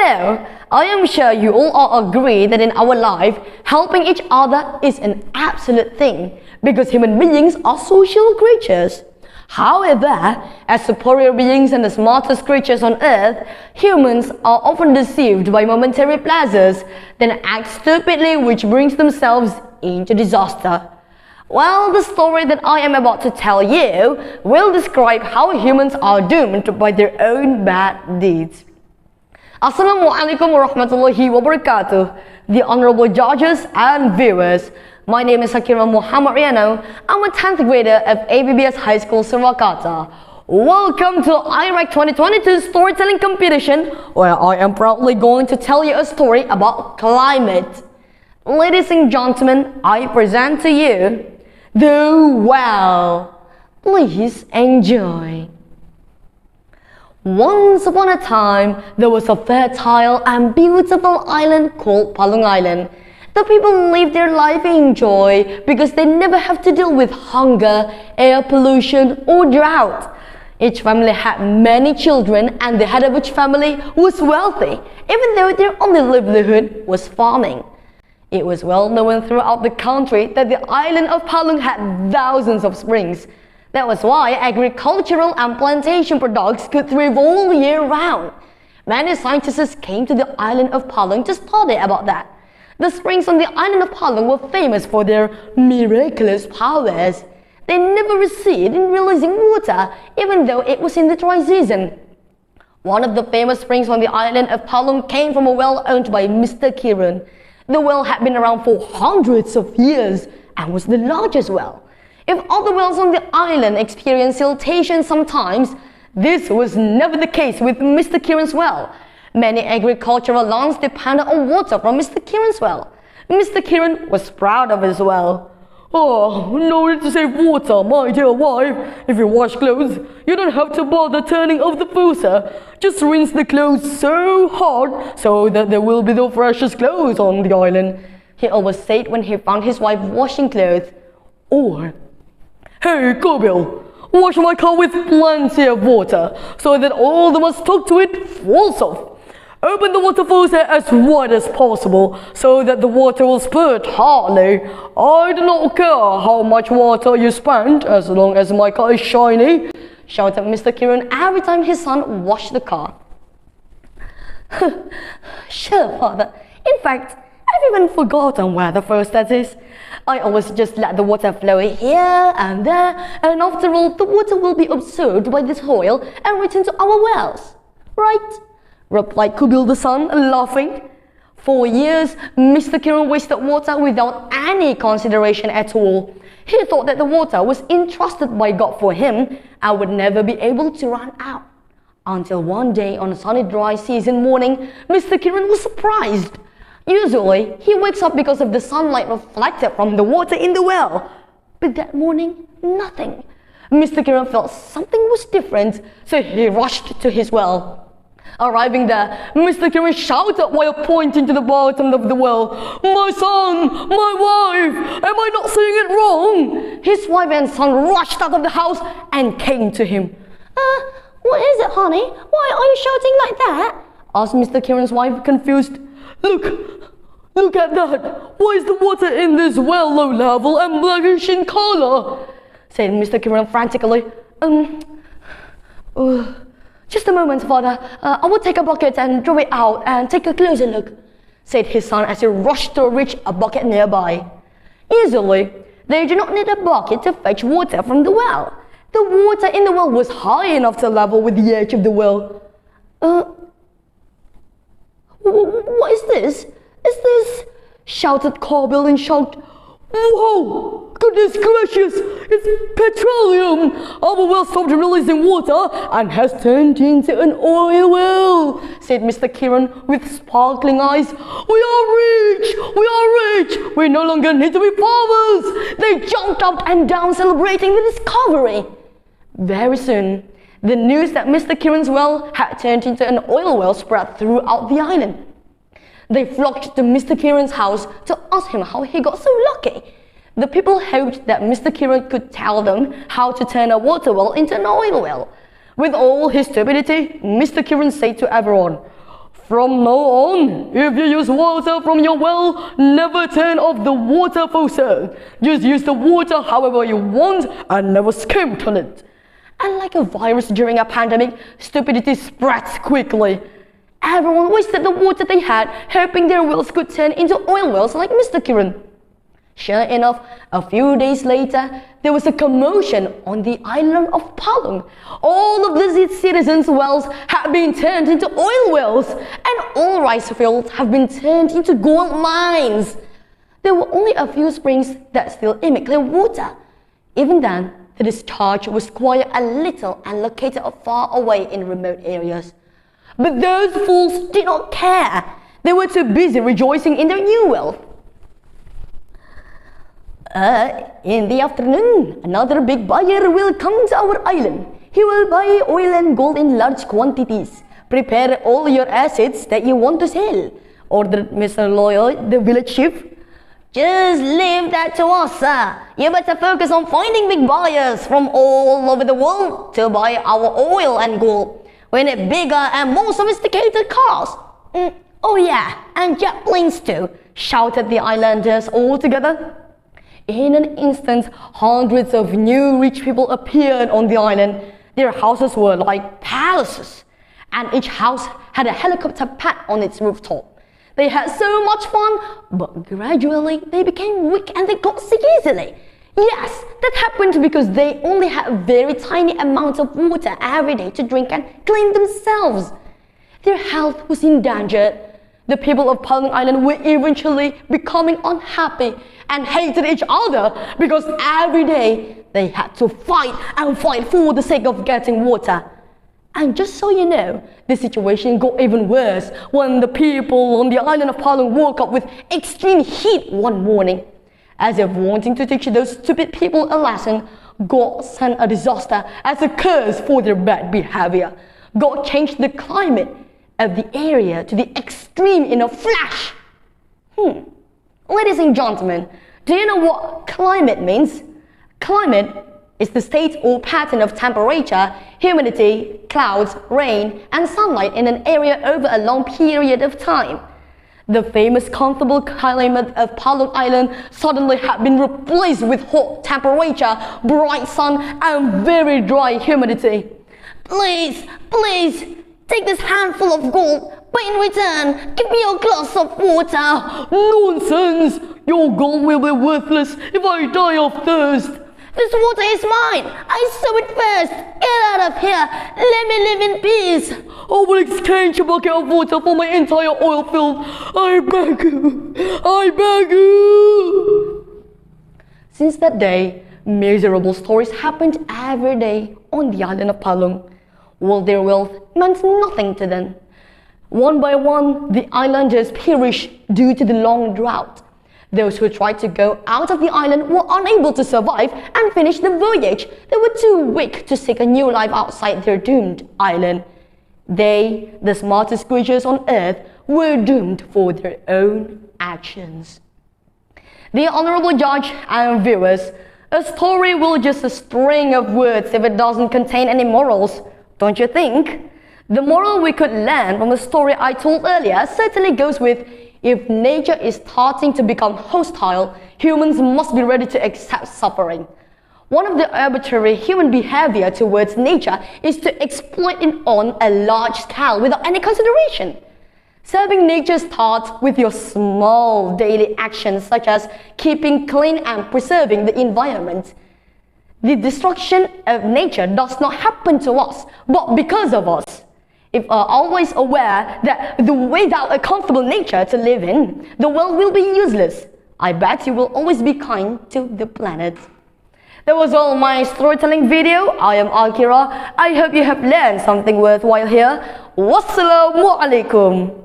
So, I am sure you all agree that in our life, helping each other is an absolute thing because human beings are social creatures. However, as superior beings and the smartest creatures on earth, humans are often deceived by momentary pleasures, then act stupidly, which brings themselves into disaster. Well, the story that I am about to tell you will describe how humans are doomed by their own bad deeds. Assalamualaikum warahmatullahi wabarakatuh, the honorable judges and viewers. My name is Akira Riano. I'm a 10th grader of ABBS High School, Surakarta. Welcome to IREC 2022 storytelling competition, where I am proudly going to tell you a story about climate. Ladies and gentlemen, I present to you the well. Please enjoy. Once upon a time, there was a fertile and beautiful island called Palung Island. The people live their life in joy because they never have to deal with hunger, air pollution, or drought. Each family had many children, and the head of each family was wealthy, even though their only livelihood was farming. It was well known throughout the country that the island of Palung had thousands of springs. That was why agricultural and plantation products could thrive all year round. Many scientists came to the island of Palung to study about that. The springs on the island of Palung were famous for their miraculous powers. They never receded in releasing water, even though it was in the dry season. One of the famous springs on the island of Palung came from a well owned by Mr. Kiran. The well had been around for hundreds of years and was the largest well. If other wells on the island experienced siltation sometimes, this was never the case with Mr. Kiran's well. Many agricultural lands depended on water from Mr. Kiran's well. Mr. Kiran was proud of his well. "Oh, no need to save water, my dear wife. If you wash clothes, you don't have to bother turning off the faucet. Just rinse the clothes so hard so that there will be no freshest clothes on the island," he always said when he found his wife washing clothes. Or, "Hey, Kobil, wash my car with plenty of water so that all the must stuck to it falls off. Open the water faucet as wide as possible so that the water will spurt hardly. I do not care how much water you spend as long as my car is shiny," shouted Mr. Kiran every time his son washed the car. "Sure, father. In fact, I've even forgotten where the faucet is. I always just let the water flow here and there, and after all, the water will be absorbed by the soil and return to our wells. Right?" replied Kubil the son, laughing. For years, Mr. Kiran wasted water without any consideration at all. He thought that the water was entrusted by God for him and would never be able to run out. Until one day on a sunny dry season morning, Mr. Kiran was surprised. Usually, he wakes up because of the sunlight reflected from the water in the well. But that morning, nothing. Mr. Kiran felt something was different, so he rushed to his well. Arriving there, Mr. Kiran shouted while pointing to the bottom of the well, "My son! My wife! Am I not saying it wrong?" His wife and son rushed out of the house and came to him. What is it, honey? Why are you shouting like that?" asked Mr. Kiran's wife, confused. Look at that! Why is the water in this well low level and blackish in color?" said Mr. Kiran frantically. Just a moment, father. I will take a bucket and draw it out and take a closer look," said his son as he rushed to reach a bucket nearby. Usually, they do not need a bucket to fetch water from the well. The water in the well was high enough to level with the edge of the well. What is this? Is this?" shouted Kobil in shock. "Whoa! Goodness gracious! It's petroleum! Our well stopped releasing water and has turned into an oil well," said Mr. Kiran with sparkling eyes. We are rich! We no longer need to be farmers!" They jumped up and down celebrating the discovery. Very soon, the news that Mr. Kiran's well had turned into an oil well spread throughout the island. They flocked to Mr. Kiran's house to ask him how he got so lucky. The people hoped that Mr. Kiran could tell them how to turn a water well into an oil well. With all his stupidity, Mr. Kiran said to everyone, From now on, if you use water from your well, never turn off the water faucet. Just use the water however you want and never skimp on it. And like a virus during a pandemic, stupidity spreads quickly. Everyone wasted the water they had, hoping their wells could turn into oil wells like Mr. Kiran. Sure enough, a few days later, there was a commotion on the island of Palung. All of the citizens' wells had been turned into oil wells, and all rice fields have been turned into gold mines. There were only a few springs that still emit clear water. Even then, the discharge was quiet a little and located far away in remote areas. But those fools did not care. They were too busy rejoicing in their new wealth. In the afternoon, another big buyer will come to our island. He will buy oil and gold in large quantities. Prepare all your assets that you want to sell, ordered Mr. Loyal, the village chief. Just leave that to us, sir. You better focus on finding big buyers from all over the world to buy our oil and gold. We need bigger and more sophisticated cars. Oh yeah, and jet planes too, shouted the islanders all together. In an instant, hundreds of new rich people appeared on the island. Their houses were like palaces, and each house had a helicopter pad on its rooftop. They had so much fun, but gradually they became weak and they got sick easily. Yes, that happened because they only had very tiny amounts of water every day to drink and clean themselves. Their health was endangered. The people of Palung Island were eventually becoming unhappy and hated each other because every day they had to fight and fight for the sake of getting water. And just so you know, the situation got even worse when the people on the island of Palung woke up with extreme heat one morning. As if wanting to teach those stupid people a lesson, God sent a disaster as a curse for their bad behavior. God changed the climate of the area to the extreme in a flash. Ladies and gentlemen, do you know what climate means? Climate is the state or pattern of temperature, humidity, clouds, rain, and sunlight in an area over a long period of time. The famous comfortable climate of Palung Island suddenly had been replaced with hot temperature, bright sun, and very dry humidity. Please, take this handful of gold, but in return, give me a glass of water. Nonsense! Your gold will be worthless if I die of thirst. This water is mine. I saw it first. Get out of here. Let me live in peace. I will exchange a bucket of water for my entire oil field. I beg you. I beg you. Since that day, miserable stories happened every day on the island of Palung. All their wealth meant nothing to them. One by one, the islanders perished due to the long drought. Those who tried to go out of the island were unable to survive and finish the voyage. They were too weak to seek a new life outside their doomed island. They, the smartest creatures on earth, were doomed for their own actions. The honorable judge and viewers, a story will just a string of words if it doesn't contain any morals, don't you think? The moral we could learn from the story I told earlier certainly goes with: if nature is starting to become hostile, humans must be ready to accept suffering. One of the arbitrary human behavior towards nature is to exploit it on a large scale without any consideration. Serving nature starts with your small daily actions such as keeping clean and preserving the environment. The destruction of nature does not happen to us, but because of us. If we are always aware that without a comfortable nature to live in, the world will be useless, I bet you will always be kind to the planet. That was all my storytelling video. I am Akira. I hope you have learned something worthwhile here. Wassalamu alaikum.